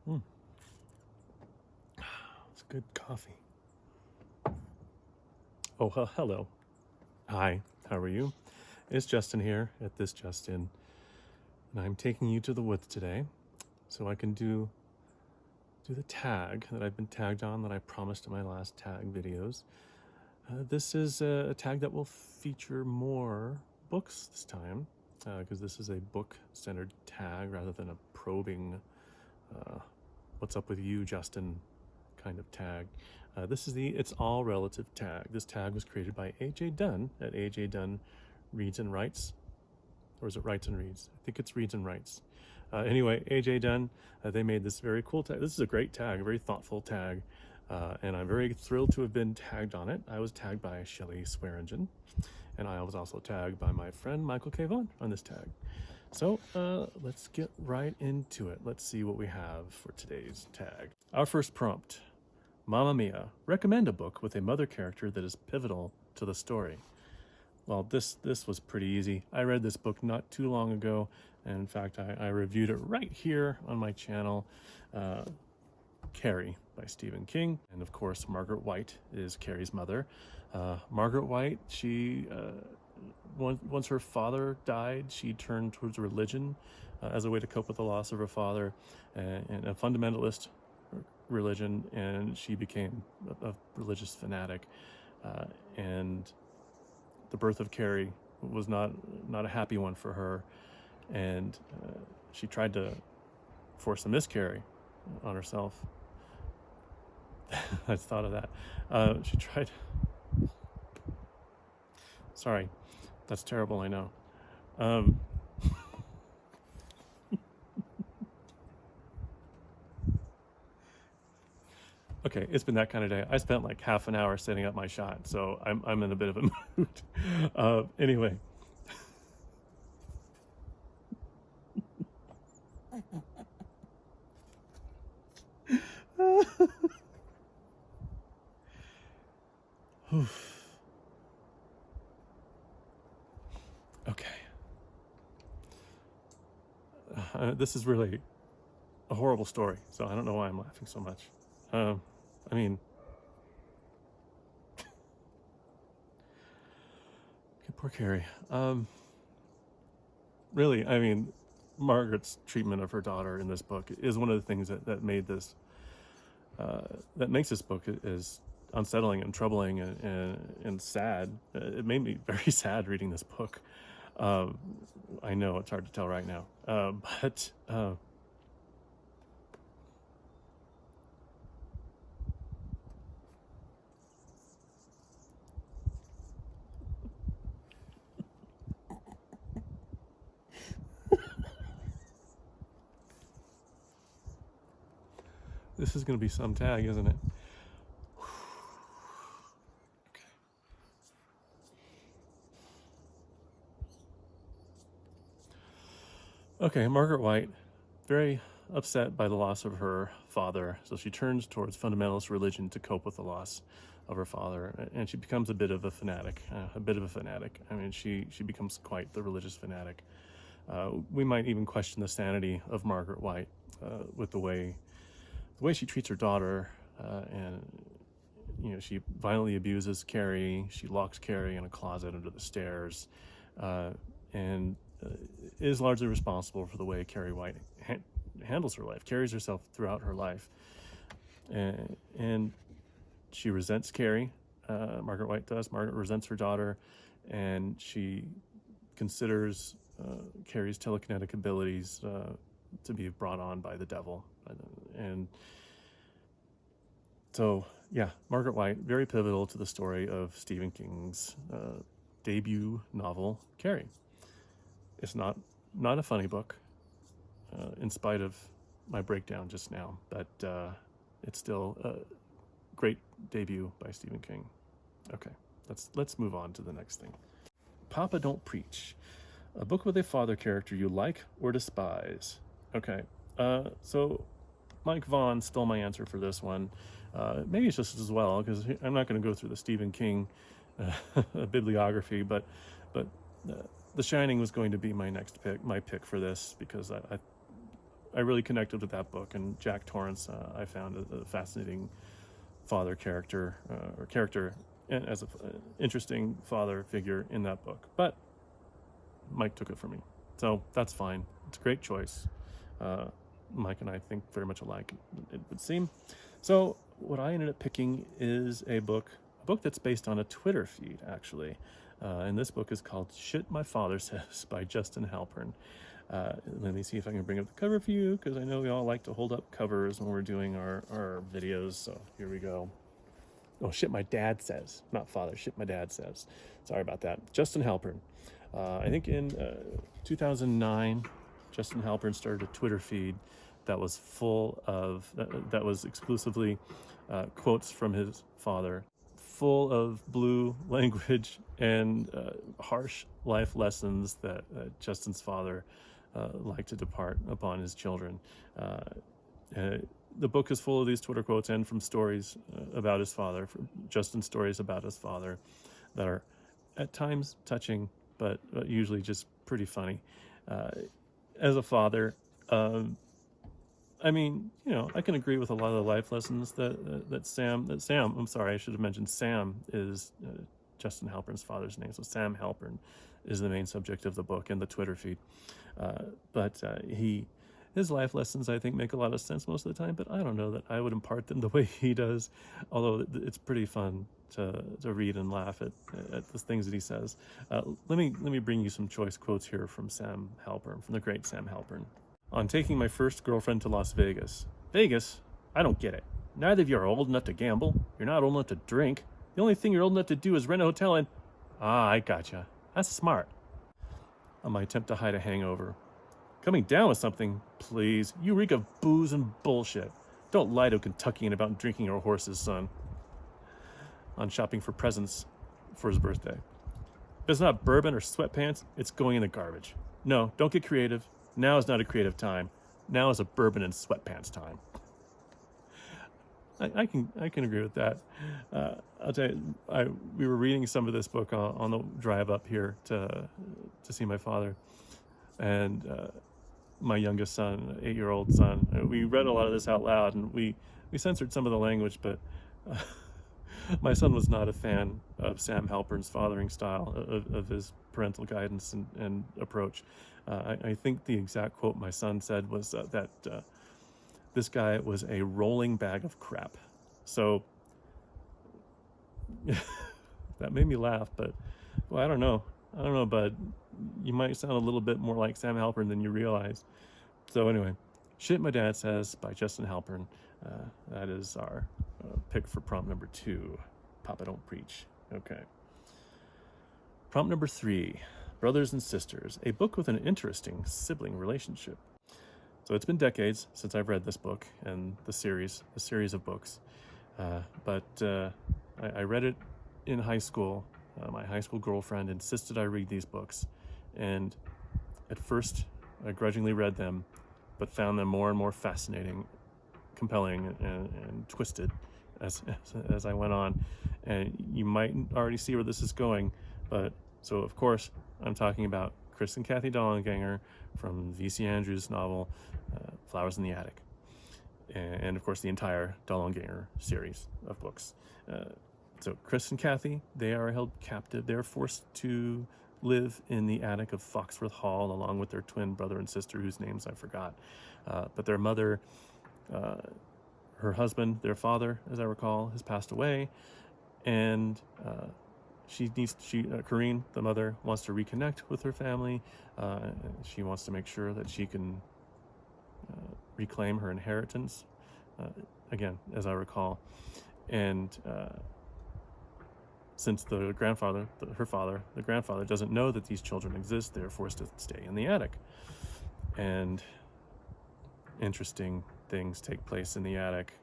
Mm. It's good coffee. Oh, hello. Hi, how are you? It's Justin here at This Justin, and I'm taking you to the woods today so I can do the tag that I've been tagged on that I promised in my last tag videos. This is a tag that will feature more books this time, because this is a book-centered tag rather than a probing what's up with you, Justin, kind of tag. This is the It's All Relative tag. This tag was created by A.J. Dunn at A.J. Dunn Reads and Writes. Or is it Writes and Reads? I think it's Reads and Writes. Anyway, A.J. Dunn, they made this very cool tag. This is a great tag, a very thoughtful tag. And I'm very thrilled to have been tagged on it. I was tagged by Shelley Swearingen, and I was also tagged by my friend Michael K Vaughan on this tag. So let's get right into it. Let's see what we have for today's tag. Our first prompt: Mamma Mia, recommend a book with a mother character that is pivotal to the story. Well, this was pretty easy. I read this book not too long ago, and in fact, I reviewed it right here on my channel. Carrie by Stephen King, and of course Margaret White is Carrie's mother. Margaret White, she once her father died, she turned towards religion as a way to cope with the loss of her father, and a fundamentalist religion, and she became a religious fanatic. And the birth of Carrie was not a happy one for her, and she tried to force a miscarry on herself. I thought of that. She tried. Sorry, that's terrible, I know. Okay, it's been that kind of day. I spent like half an hour setting up my shot, so I'm in a bit of a mood. Anyway. Okay. This is really a horrible story, so I don't know why I'm laughing so much. I mean, poor Carrie. Really, I mean, Margaret's treatment of her daughter in this book is one of the things that made this, that makes this book is unsettling and troubling and sad. It made me very sad reading this book. I know it's hard to tell right now, but this is going to be some tag, isn't it? Okay, Margaret White, very upset by the loss of her father, so she turns towards fundamentalist religion to cope with the loss of her father, and she becomes a bit of a fanatic. I mean, she becomes quite the religious fanatic. We might even question the sanity of Margaret White with the way she treats her daughter, and she violently abuses Carrie. She locks Carrie in a closet under the stairs, and is largely responsible for the way Carrie White handles her life, carries herself throughout her life. And she resents Carrie. Margaret White does. Margaret resents her daughter, and she considers Carrie's telekinetic abilities to be brought on by the devil. And so, yeah, Margaret White, very pivotal to the story of Stephen King's debut novel, Carrie. It's not a funny book, in spite of my breakdown just now, but it's still a great debut by Stephen King. Okay, let's move on to the next thing. Papa Don't Preach, a book with a father character you like or despise. Okay, so Mike Vaughan stole my answer for this one. Maybe it's just as well, because I'm not going to go through the Stephen King bibliography, but The Shining was going to be my next pick, for this, because I really connected with that book, and Jack Torrance I found a fascinating father character, or character as an interesting father figure in that book. But Mike took it from me, so that's fine. It's a great choice. Mike and I think very much alike, it would seem. So what I ended up picking is a book that's based on a Twitter feed, actually. And this book is called Shit My Father Says by Justin Halpern. Let me see if I can bring up the cover for you, because I know we all like to hold up covers when we're doing our videos. So here we go. Oh, Shit My Dad Says, not father. Shit My Dad Says. Sorry about that. Justin Halpern. I think in 2009, Justin Halpern started a Twitter feed that was full of, that was exclusively quotes from his father, full of blue language and harsh life lessons that Justin's father liked to depart upon his children. The book is full of these Twitter quotes and from stories about his father, from Justin's stories about his father, that are at times touching, but usually just pretty funny. As a father, I mean, I can agree with a lot of the life lessons that Sam, I'm sorry, I should have mentioned Sam is Justin Halpern's father's name. So Sam Halpern is the main subject of the book and the Twitter feed. But his life lessons, I think, make a lot of sense most of the time, but I don't know that I would impart them the way he does, although it's pretty fun to read and laugh at the things that he says. Let me bring you some choice quotes here from Sam Halpern, from the great Sam Halpern. On taking my first girlfriend to Las Vegas. Vegas? I don't get it. Neither of you are old enough to gamble. You're not old enough to drink. The only thing you're old enough to do is rent a hotel and... Ah, I gotcha. That's smart. On my attempt to hide a hangover. Coming down with something, please. You reek of booze and bullshit. Don't lie to a Kentuckian about drinking your horse's son. On shopping for presents for his birthday. If it's not bourbon or sweatpants, it's going in the garbage. No, don't get creative. Now is not a creative time. Now is a bourbon and sweatpants time. I can agree with that. I'll tell you, we were reading some of this book on the drive up here to see my father, and my youngest son, 8-year-old son. We read a lot of this out loud, and we censored some of the language, but my son was not a fan of Sam Halpern's fathering style, of his parental guidance and approach. I think the exact quote my son said was that this guy was a rolling bag of crap. So that made me laugh, but well, I don't know, bud. You might sound a little bit more like Sam Halpern than you realize. So anyway, Shit My Dad Says by Justin Halpern. That is our pick for prompt number 2. Papa Don't Preach. Okay. Prompt number 3. Brothers and Sisters, a book with an interesting sibling relationship. So it's been decades since I've read this book and the series of books. But I read it in high school. My high school girlfriend insisted I read these books. And at first, I grudgingly read them, but found them more and more fascinating, compelling, and twisted as I went on. And you might already see where this is going, but so of course I'm talking about Chris and Kathy Dollanganger from V.C. Andrews' novel Flowers in the Attic, and of course the entire Dollanganger series of books. So Chris and Kathy, they are held captive. They're forced to live in the attic of Foxworth Hall along with their twin brother and sister, whose names I forgot. But their mother, her husband, their father, as I recall, has passed away, and Corrine, the mother, wants to reconnect with her family. She wants to make sure that she can reclaim her inheritance, again, as I recall. And since the grandfather, the grandfather, doesn't know that these children exist, they're forced to stay in the attic. And interesting things take place in the attic.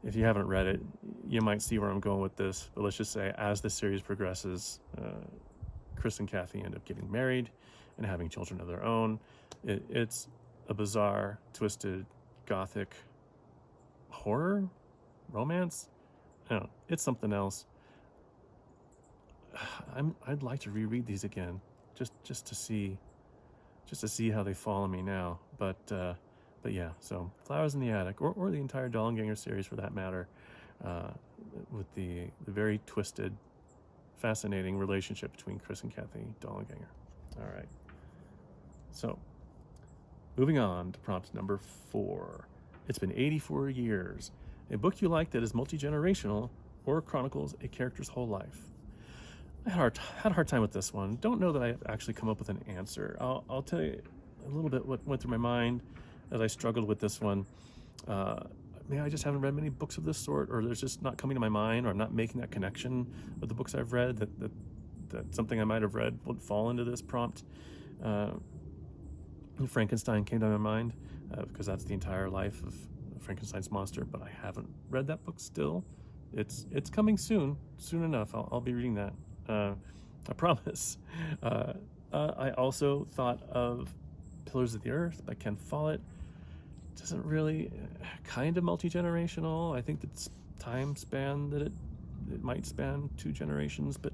If you haven't read it, you might see where I'm going with this, but let's just say as the series progresses, Chris and Kathy end up getting married and having children of their own. It's a bizarre, twisted, gothic horror, romance. I don't know, it's something else. I'd like to reread these again, just to see just to see how they follow me now. But yeah, so Flowers in the Attic, or the entire Dollenganger series for that matter, with the very twisted, fascinating relationship between Chris and Kathy Dollenganger. All right. So, moving on to prompt number 4. It's been 84 years. A book you like that is multi-generational or chronicles a character's whole life. I had a hard time with this one. Don't know that I've actually come up with an answer. I'll tell you a little bit what went through my mind as I struggled with this one. Maybe I just haven't read many books of this sort, or there's just not coming to my mind, or I'm not making that connection with the books I've read, that something I might have read would fall into this prompt. Frankenstein came to my mind, because that's the entire life of Frankenstein's monster, but I haven't read that book still. It's coming soon enough. I'll be reading that. I promise. I also thought of Pillars of the Earth by Ken Follett. Doesn't really, kind of multi-generational. I think the time span that it might span 2 generations, but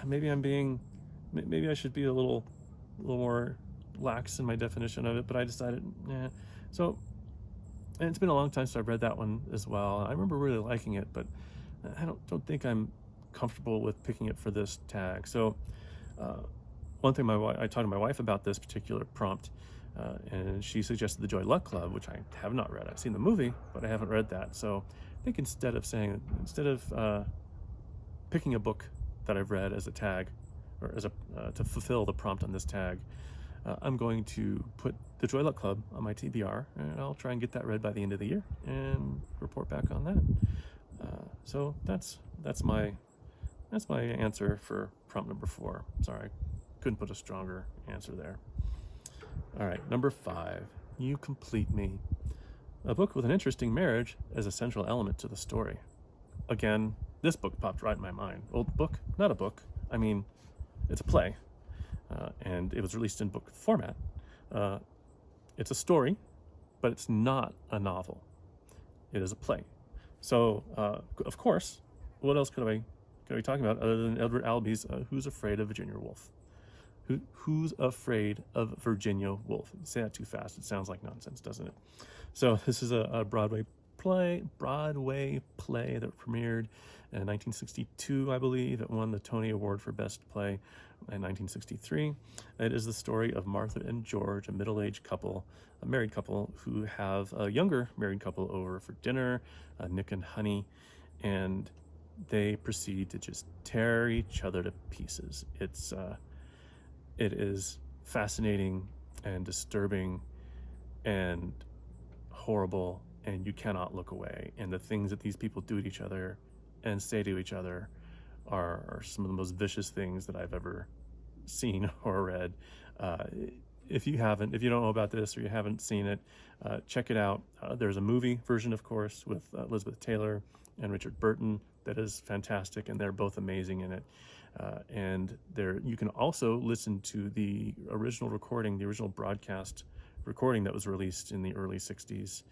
maybe I should be a little more lax in my definition of it, but I decided, So, and it's been a long time since I've read that one as well. I remember really liking it, but I don't think I'm comfortable with picking it for this tag. So, one thing I talked to my wife about this particular prompt, and she suggested the Joy Luck Club, which I have not read. I've seen the movie, but I haven't read that. So I think instead of picking a book that I've read as a tag, or as to fulfill the prompt on this tag, I'm going to put the Joy Luck Club on my TBR, and I'll try and get that read by the end of the year and report back on that. So that's my answer for prompt number 4. Sorry, couldn't put a stronger answer there. All right, number 5, You Complete Me. A book with an interesting marriage as a central element to the story. Again, this book popped right in my mind. Old book, not a book. I mean, it's a play, and it was released in book format. It's a story, but it's not a novel. It is a play. So, of course, what else could I be talking about other than Edward Albee's Who's Afraid of Virginia Woolf? Who's Afraid of Virginia Woolf? You say that too fast, it sounds like nonsense, doesn't it? So this is a Broadway play that premiered in 1962, I believe. It won the Tony Award for Best Play in 1963. It is the story of Martha and George, a middle-aged couple, a married couple, who have a younger married couple over for dinner, Nick and Honey, and they proceed to just tear each other to pieces. It is fascinating and disturbing and horrible, and you cannot look away. And the things that these people do to each other and say to each other are some of the most vicious things that I've ever seen or read. If you don't know about this or you haven't seen it, check it out. There's a movie version, of course, with Elizabeth Taylor and Richard Burton that is fantastic, and they're both amazing in it. And you can also listen to the original recording, the original broadcast recording that was released in the early 60s.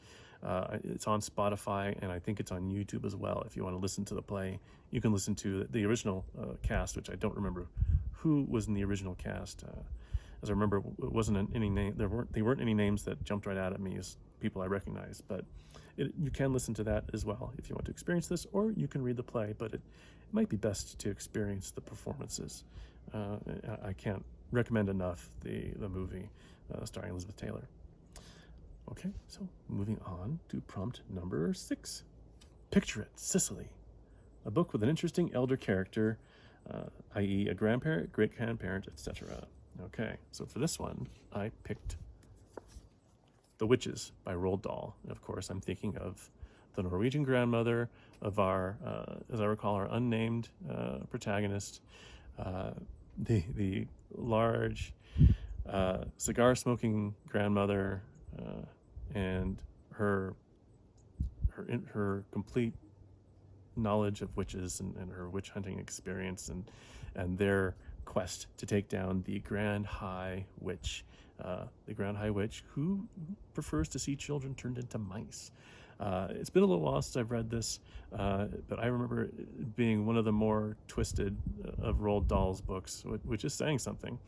It's on Spotify, and I think it's on YouTube as well. If you want to listen to the play, you can listen to the original cast, which I don't remember who was in the original cast. As I remember, it wasn't any name. There weren't any names that jumped right out at me as people I recognize. But you can listen to that as well if you want to experience this, or you can read the play. But it might be best to experience the performances. I can't recommend enough the movie starring Elizabeth Taylor. Okay, so moving on to prompt number 6. Picture It, Sicily. A book with an interesting elder character, i.e. a grandparent, great-grandparent, etc. Okay, so for this one, I picked The Witches by Roald Dahl. And of course, I'm thinking of the Norwegian grandmother of our, as I recall, our unnamed protagonist, the large cigar-smoking grandmother, and her complete knowledge of witches and her witch hunting experience and their quest to take down the Grand High Witch, who prefers to see children turned into mice. It's been a little while since I've read this, but I remember it being one of the more twisted of Roald Dahl's books, which is saying something.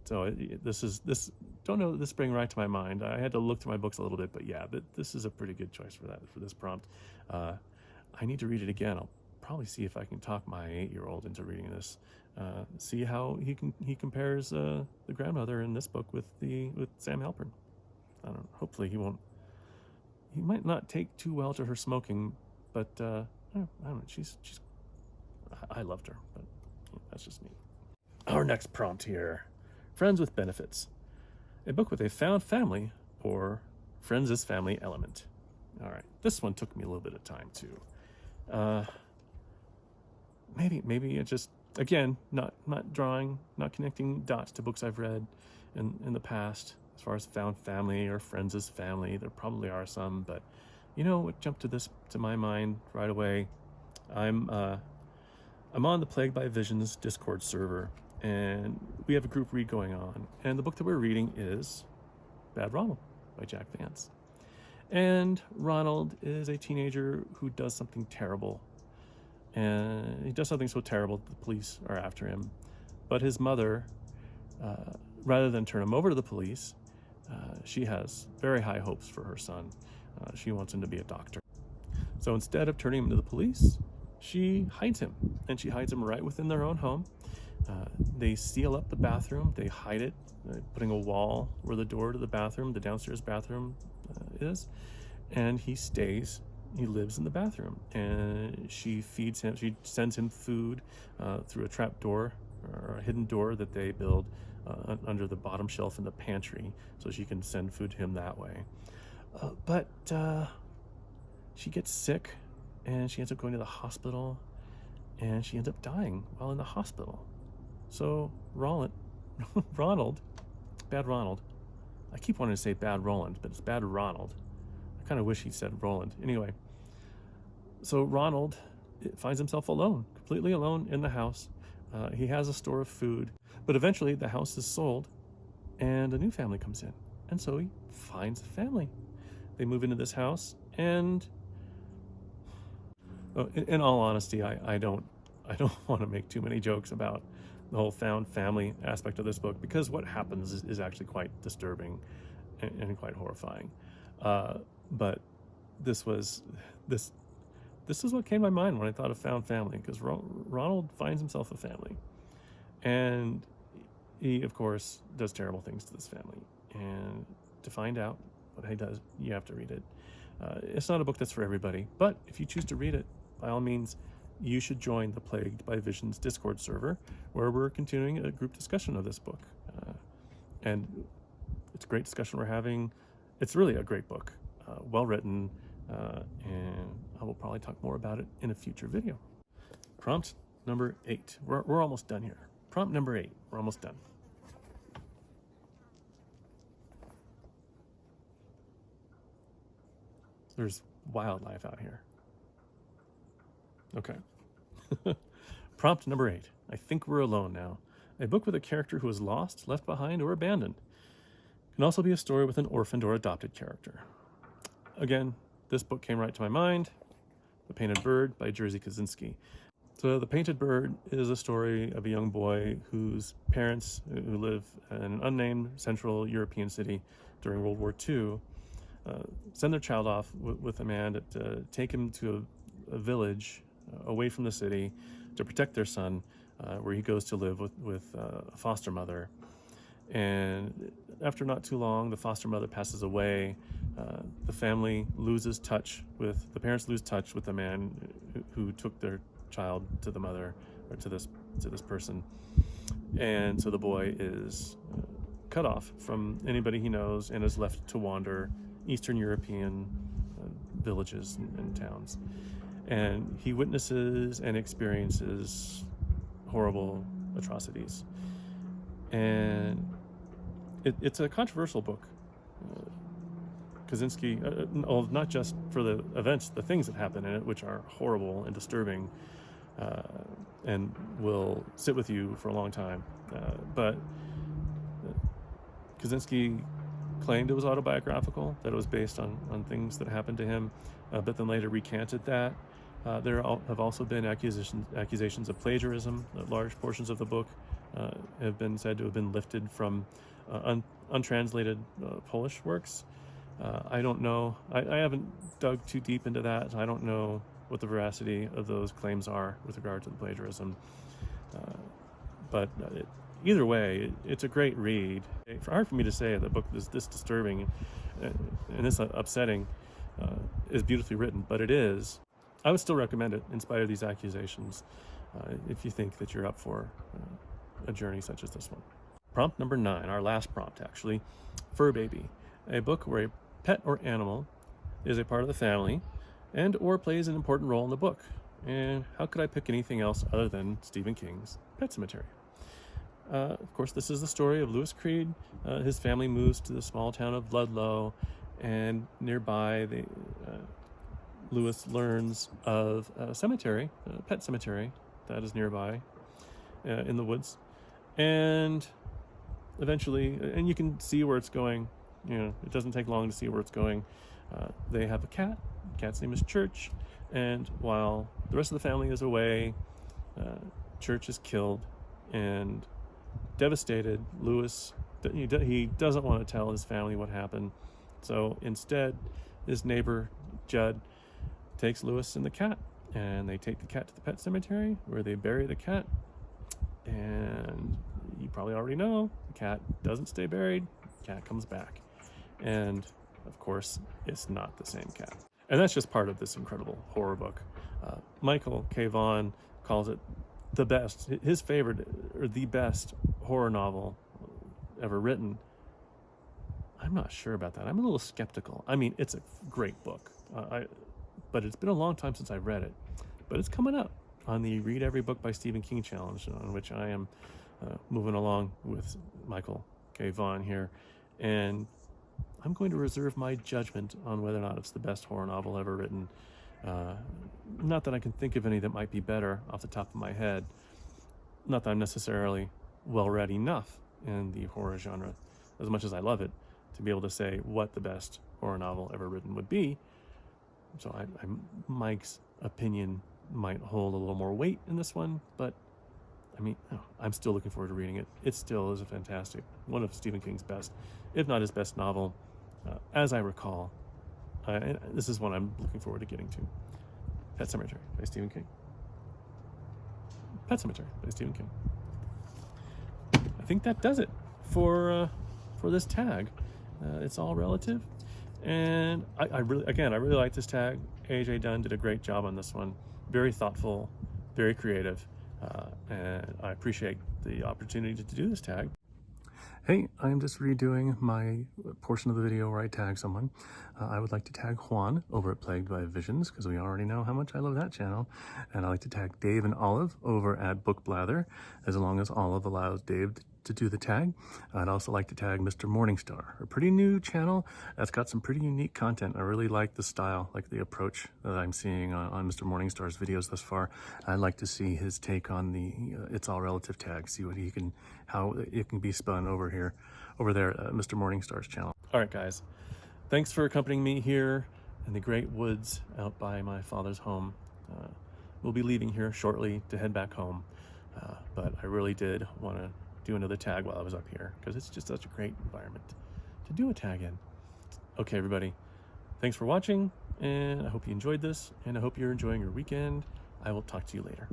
So this don't know this bring right to my mind. I had to look through my books a little bit, but yeah, this is a pretty good choice for this prompt. I need to read it again. I'll probably see if I can talk my 8-year-old into reading this. See how he compares the grandmother in this book with Sam Halpern. I don't know. Hopefully he won't. He might not take too well to her smoking, but I don't know. I loved her, but that's just me. Our next prompt here: Friends with Benefits. A book with a found family or friends as family element. All right, this one took me a little bit of time too. Maybe it just, again, not connecting dots to books I've read in the past. As far as found family or friends as family, there probably are some, but what jumped to my mind right away? I'm on the Plagued by Visions Discord server, and we have a group read going on, and the book that we're reading is Bad Ronald by Jack Vance. And Ronald is a teenager who does something terrible, and he does something so terrible that the police are after him. But his mother, rather than turn him over to the police, she has very high hopes for her son. She wants him to be a doctor. So instead of turning him to the police, she hides him, and she hides him right within their own home. They seal up the bathroom. They hide it, putting a wall where the door to the bathroom, the downstairs bathroom, is. And he lives in the bathroom, and she feeds him. She sends him food through a trap door or a hidden door that they build under the bottom shelf in the pantry, so she can send food to him that way. But she gets sick, and she ends up going to the hospital, and she ends up dying while in the hospital. So Ronald, Bad Ronald, I keep wanting to say Bad Roland, but it's Bad Ronald. I kind of wish he said Roland. Anyway, so Ronald finds himself alone, completely alone in the house. He has a store of food, but eventually the house is sold and a new family comes in. And so he finds a family. They move into this house, and in all honesty, I don't want to make too many jokes about the whole found family aspect of this book, because what happens is actually quite disturbing and quite horrifying. But this is what came to my mind when I thought of found family, because Ronald finds himself a family, and he, of course, does terrible things to this family. And to find out what he does, you have to read it. It's not a book that's for everybody, but if you choose to read it, by all means, you should join the Plagued by Visions Discord server, where we're continuing a group discussion of this book. And it's a great discussion we're having. It's really a great book, well written, and I will probably talk more about it in a future video. Prompt number 8. We're almost done here. Prompt number 8. We're almost done. There's wildlife out here. Okay. Prompt number 8. I Think We're Alone Now. A book with a character who is lost, left behind, or abandoned. It can also be a story with an orphaned or adopted character. Again, this book came right to my mind. The Painted Bird by Jerzy Kosinski. So The Painted Bird is a story of a young boy whose parents, who live in an unnamed Central European city during World War II, send their child off with a man to take him to a village away from the city to protect their son, where he goes to live with a foster mother. And after not too long, the foster mother passes away. The family loses touch with, the parents lose touch with the man who took their child to the mother, or to this person. And so the boy is cut off from anybody he knows and is left to wander Eastern European villages and towns. And he witnesses and experiences horrible atrocities. And it's a controversial book. Kosinski, not just for the events, the things that happen in it, which are horrible and disturbing, and will sit with you for a long time. But Kosinski claimed it was autobiographical, that it was based on things that happened to him, but then later recanted that. There have also been accusations of plagiarism. Large portions of the book have been said to have been lifted from untranslated Polish works. I don't know. I haven't dug too deep into that. I don't know what the veracity of those claims are with regard to the plagiarism. But either way, it's a great read. It's hard for me to say the book is this disturbing and this upsetting is beautifully written, but it is. I would still recommend it in spite of these accusations if you think that you're up for a journey such as this one. Prompt number 9, our last prompt actually, Fur Baby, a book where a pet or animal is a part of the family and or plays an important role in the book. And how could I pick anything else other than Stephen King's Pet Sematary? Of course, this is the story of Lewis Creed. His family moves to the small town of Ludlow, and nearby Lewis learns of a cemetery, a pet cemetery that is nearby in the woods. And eventually, and you can see where it's going, it doesn't take long to see where it's going. They have a cat. The cat's name is Church. And while the rest of the family is away, Church is killed, and devastated, Lewis, he doesn't want to tell his family what happened. So instead, his neighbor, Judd, takes Lewis and the cat, and they take the cat to the pet cemetery where they bury the cat. And you probably already know, the cat doesn't stay buried, the cat comes back. And of course, it's not the same cat. And that's just part of this incredible horror book. Michael K. Vaughan calls it the best, his favorite, or the best horror novel ever written. I'm not sure about that. I'm a little skeptical. I mean, it's a great book, but it's been a long time since I read it. But it's coming up on the Read Every Book by Stephen King challenge, on which I am moving along with Michael K. Vaughan here. And I'm going to reserve my judgment on whether or not it's the best horror novel ever written. Not that I can think of any that might be better off the top of my head. Not that I'm necessarily well-read enough in the horror genre, as much as I love it, to be able to say what the best horror novel ever written would be. So Mike's opinion might hold a little more weight in this one, but I mean, I'm still looking forward to reading it. It still is a fantastic, one of Stephen King's best, if not his best novel, as I recall. And this is one I'm looking forward to getting to. Pet Sematary by Stephen King. Pet Sematary by Stephen King. I think that does it for this tag. It's all relative, and I really like this tag. AJ Dunn did a great job on this one. Very thoughtful, very creative, and I appreciate the opportunity to do this tag. Hey, I'm just redoing my portion of the video where I tag someone. I would like to tag Juan over at Plagued by Visions, because we already know how much I love that channel. And I like to tag Dave and Olive over at Book Blather, as long as Olive allows Dave to do the tag. I'd also like to tag Mr. Morningstar, a pretty new channel that's got some pretty unique content. I really like the style, like the approach that I'm seeing on Mr. Morningstar's videos thus far. I'd like to see his take on the It's All Relative tag, see what how it can be spun over there at Mr. Morningstar's channel. All right, guys, thanks for accompanying me here in the great woods out by my father's home. We'll be leaving here shortly to head back home, but I really did want to do another tag while I was up here, because it's just such a great environment to do a tag in. Okay, everybody, thanks for watching, and I hope you enjoyed this, and I hope you're enjoying your weekend. I will talk to you later.